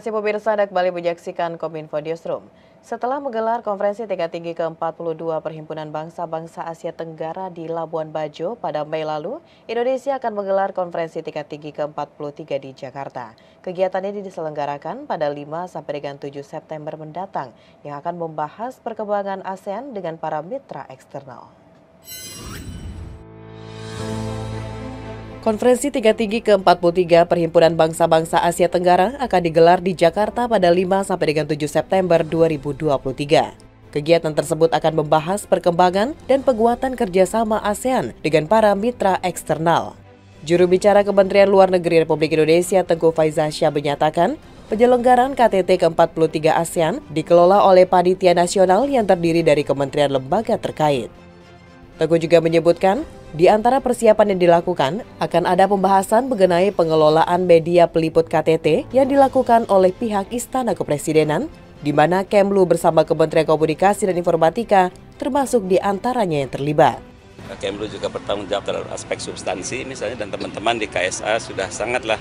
kasih pemirsa, Anda kembali menyaksikan Kominfo Newsroom. Setelah menggelar konferensi tingkat tinggi ke-42 Perhimpunan Bangsa-Bangsa Asia Tenggara di Labuan Bajo pada Mei lalu, Indonesia akan menggelar konferensi tingkat tinggi ke-43 di Jakarta. Kegiatan ini diselenggarakan pada 5-7 September mendatang yang akan membahas perkembangan ASEAN dengan para mitra eksternal. Konferensi tingkat tinggi ke-43 Perhimpunan Bangsa-Bangsa Asia Tenggara akan digelar di Jakarta pada 5-7 September 2023. Kegiatan tersebut akan membahas perkembangan dan penguatan kerjasama ASEAN dengan para mitra eksternal. Juru bicara Kementerian Luar Negeri Republik Indonesia Tengku Faizasyah menyatakan, penyelenggaraan KTT ke-43 ASEAN dikelola oleh Panitia Nasional yang terdiri dari kementerian lembaga terkait. Tengku juga menyebutkan, di antara persiapan yang dilakukan, akan ada pembahasan mengenai pengelolaan media peliput KTT yang dilakukan oleh pihak Istana Kepresidenan, di mana Kemlu bersama Kementerian Komunikasi dan Informatika termasuk di antaranya yang terlibat. Kemlu juga bertanggung jawab terhadap aspek substansi misalnya, dan teman-teman di KSA sudah sangatlah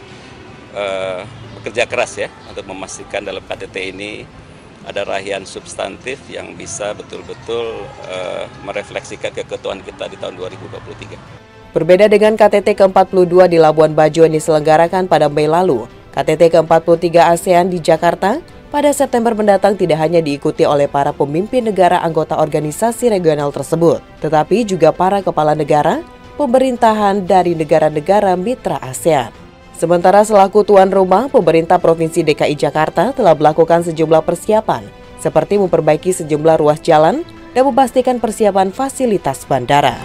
bekerja keras ya untuk memastikan dalam KTT ini ada raihan substantif yang bisa betul-betul merefleksikan keketuaan kita di tahun 2023. Berbeda dengan KTT ke-42 di Labuan Bajo yang diselenggarakan pada Mei lalu, KTT ke-43 ASEAN di Jakarta pada September mendatang tidak hanya diikuti oleh para pemimpin negara anggota organisasi regional tersebut, tetapi juga para kepala negara, pemerintahan dari negara-negara mitra ASEAN. Sementara selaku tuan rumah, pemerintah Provinsi DKI Jakarta telah melakukan sejumlah persiapan, seperti memperbaiki sejumlah ruas jalan dan memastikan persiapan fasilitas bandara.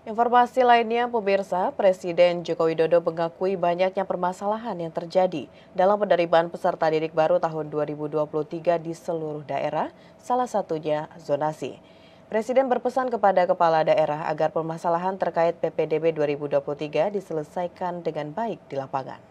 Informasi lainnya, pemirsa, Presiden Joko Widodo mengakui banyaknya permasalahan yang terjadi dalam penerimaan peserta didik baru tahun 2023 di seluruh daerah, salah satunya zonasi. Presiden berpesan kepada kepala daerah agar permasalahan terkait PPDB 2023 diselesaikan dengan baik di lapangan.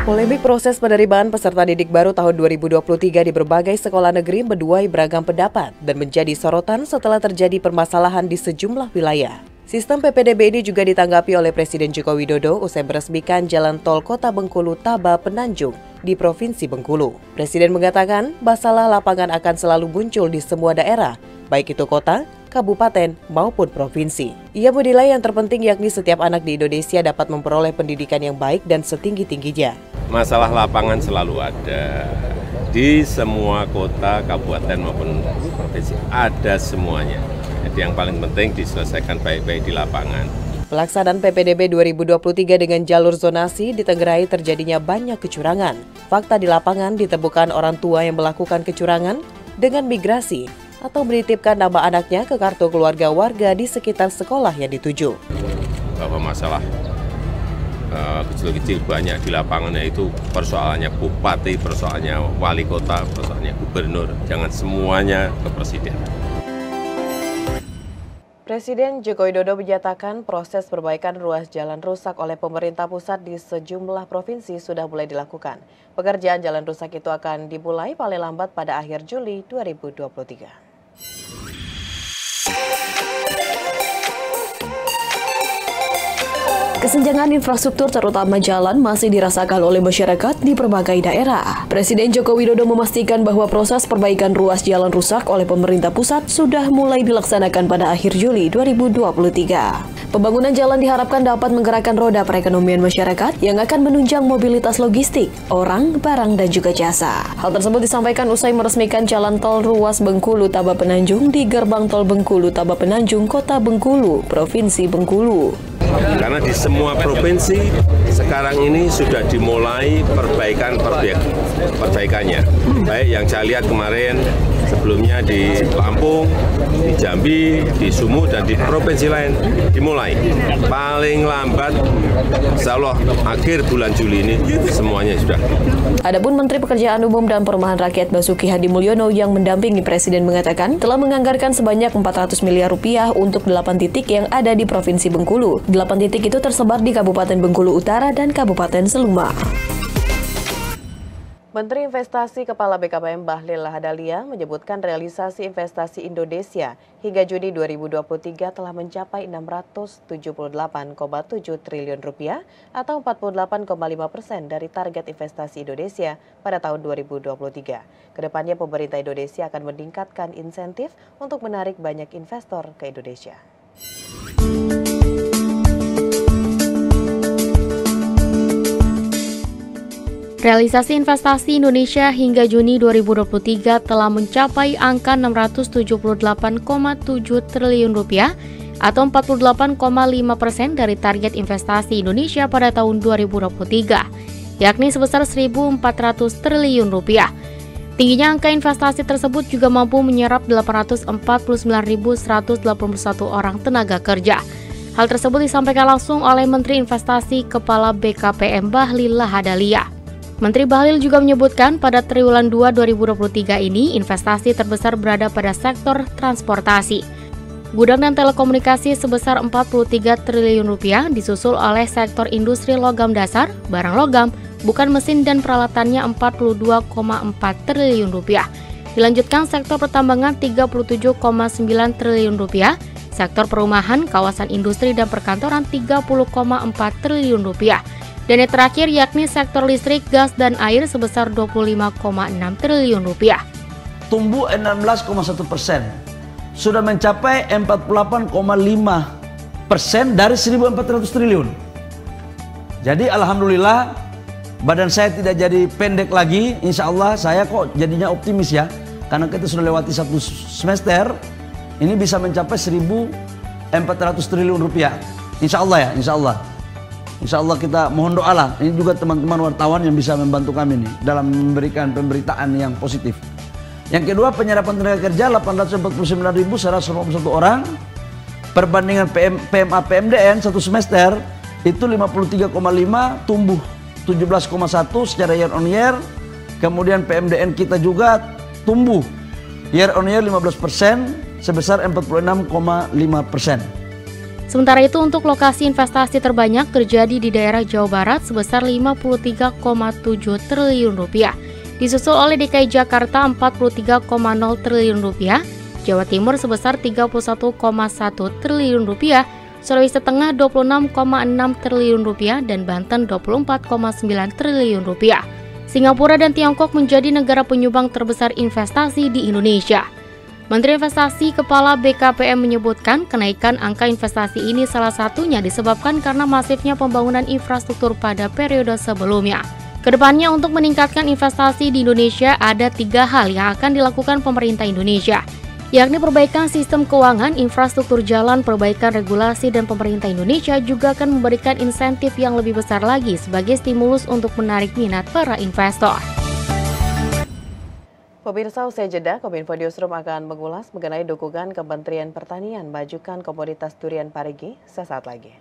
Polemik proses penerimaan peserta didik baru tahun 2023 di berbagai sekolah negeri menuai beragam pendapat dan menjadi sorotan setelah terjadi permasalahan di sejumlah wilayah. Sistem PPDB ini juga ditanggapi oleh Presiden Joko Widodo usai meresmikan jalan tol Kota Bengkulu Taba Penanjung di Provinsi Bengkulu. Presiden mengatakan masalah lapangan akan selalu muncul di semua daerah, baik itu kota, kabupaten, maupun provinsi. Ia menilai yang terpenting yakni setiap anak di Indonesia dapat memperoleh pendidikan yang baik dan setinggi-tingginya. Masalah lapangan selalu ada di semua kota, kabupaten maupun provinsi, ada semuanya. Jadi yang paling penting diselesaikan baik-baik di lapangan. Pelaksanaan PPDB 2023 dengan jalur zonasi ditenggerai terjadinya banyak kecurangan. Fakta di lapangan ditemukan orang tua yang melakukan kecurangan dengan migrasi atau menitipkan nama anaknya ke kartu keluarga warga di sekitar sekolah yang dituju. Bahwa masalah kecil-kecil banyak di lapangannya itu persoalannya bupati, persoalannya wali kota, persoalannya gubernur. Jangan semuanya ke presiden. Presiden Joko Widodo menyatakan proses perbaikan ruas jalan rusak oleh pemerintah pusat di sejumlah provinsi sudah mulai dilakukan. Pekerjaan jalan rusak itu akan dimulai paling lambat pada akhir Juli 2023. Kesenjangan infrastruktur terutama jalan masih dirasakan oleh masyarakat di berbagai daerah. Presiden Joko Widodo memastikan bahwa proses perbaikan ruas jalan rusak oleh pemerintah pusat sudah mulai dilaksanakan pada akhir Juli 2023. Pembangunan jalan diharapkan dapat menggerakkan roda perekonomian masyarakat yang akan menunjang mobilitas logistik, orang, barang, dan juga jasa. Hal tersebut disampaikan usai meresmikan jalan tol ruas Bengkulu Taba Penanjung di gerbang tol Bengkulu Taba Penanjung, Kota Bengkulu, Provinsi Bengkulu. Karena di semua provinsi sekarang ini sudah dimulai perbaikannya. Baik yang saya lihat kemarin sebelumnya di Lampung, di Jambi, di Sumut, dan di provinsi lain dimulai. Paling lambat, insya Allah akhir bulan Juli ini semuanya sudah. Adapun Menteri Pekerjaan Umum dan Perumahan Rakyat Basuki Hadi Mulyono yang mendampingi Presiden mengatakan telah menganggarkan sebanyak 400 miliar rupiah untuk 8 titik yang ada di Provinsi Bengkulu. 8 titik itu tersebar di Kabupaten Bengkulu Utara dan Kabupaten Seluma. Menteri Investasi Kepala BKPM Bahlil Lahadalia menyebutkan realisasi investasi Indonesia hingga Juni 2023 telah mencapai 678,7 triliun rupiah atau 48,5% dari target investasi Indonesia pada tahun 2023. Kedepannya pemerintah Indonesia akan meningkatkan insentif untuk menarik banyak investor ke Indonesia. Realisasi investasi Indonesia hingga Juni 2023 telah mencapai angka 678,7 triliun rupiah atau 48,5% dari target investasi Indonesia pada tahun 2023, yakni sebesar 1.400 triliun rupiah. Tingginya angka investasi tersebut juga mampu menyerap 849.181 orang tenaga kerja. Hal tersebut disampaikan langsung oleh Menteri Investasi Kepala BKPM Bahlil Lahadalia. Menteri Bahlil juga menyebutkan pada triwulan 2 2023 ini investasi terbesar berada pada sektor transportasi. Gudang dan telekomunikasi sebesar 43 triliun rupiah disusul oleh sektor industri logam dasar, barang logam, bukan mesin dan peralatannya 42,4 triliun rupiah. Dilanjutkan sektor pertambangan 37,9 triliun rupiah, sektor perumahan, kawasan industri dan perkantoran 30,4 triliun rupiah. Dan yang terakhir yakni sektor listrik, gas, dan air sebesar 25,6 triliun rupiah. Tumbuh 16,1%, sudah mencapai 48,5% dari 1.400 triliun. Jadi alhamdulillah badan saya tidak jadi pendek lagi, insya Allah saya kok jadinya optimis ya. Karena kita sudah lewati satu semester, ini bisa mencapai 1.400 triliun rupiah. Insya Allah ya, insya Allah. Insya Allah kita mohon doa lah. Ini juga teman-teman wartawan yang bisa membantu kami nih dalam memberikan pemberitaan yang positif. Yang kedua, penyerapan tenaga kerja 849.181 orang. Perbandingan PMA PMDN satu semester itu 53,5 tumbuh 17,1 secara year on year. Kemudian PMDN kita juga tumbuh year on year 15% sebesar 46,5%. Sementara itu untuk lokasi investasi terbanyak terjadi di daerah Jawa Barat sebesar 53,7 triliun rupiah, disusul oleh DKI Jakarta 43,0 triliun rupiah, Jawa Timur sebesar 31,1 triliun rupiah, Sulawesi Tengah 26,6 triliun rupiah, dan Banten 24,9 triliun rupiah. Singapura dan Tiongkok menjadi negara penyumbang terbesar investasi di Indonesia. Menteri Investasi Kepala BKPM menyebutkan kenaikan angka investasi ini salah satunya disebabkan karena masifnya pembangunan infrastruktur pada periode sebelumnya. Kedepannya untuk meningkatkan investasi di Indonesia ada 3 hal yang akan dilakukan pemerintah Indonesia, yakni perbaikan sistem keuangan, infrastruktur jalan, perbaikan regulasi, dan pemerintah Indonesia juga akan memberikan insentif yang lebih besar lagi sebagai stimulus untuk menarik minat para investor. Pemirsa, usai jeda, Kominfo Newsroom akan mengulas mengenai dukungan Kementerian Pertanian majukan komoditas durian parigi sesaat lagi.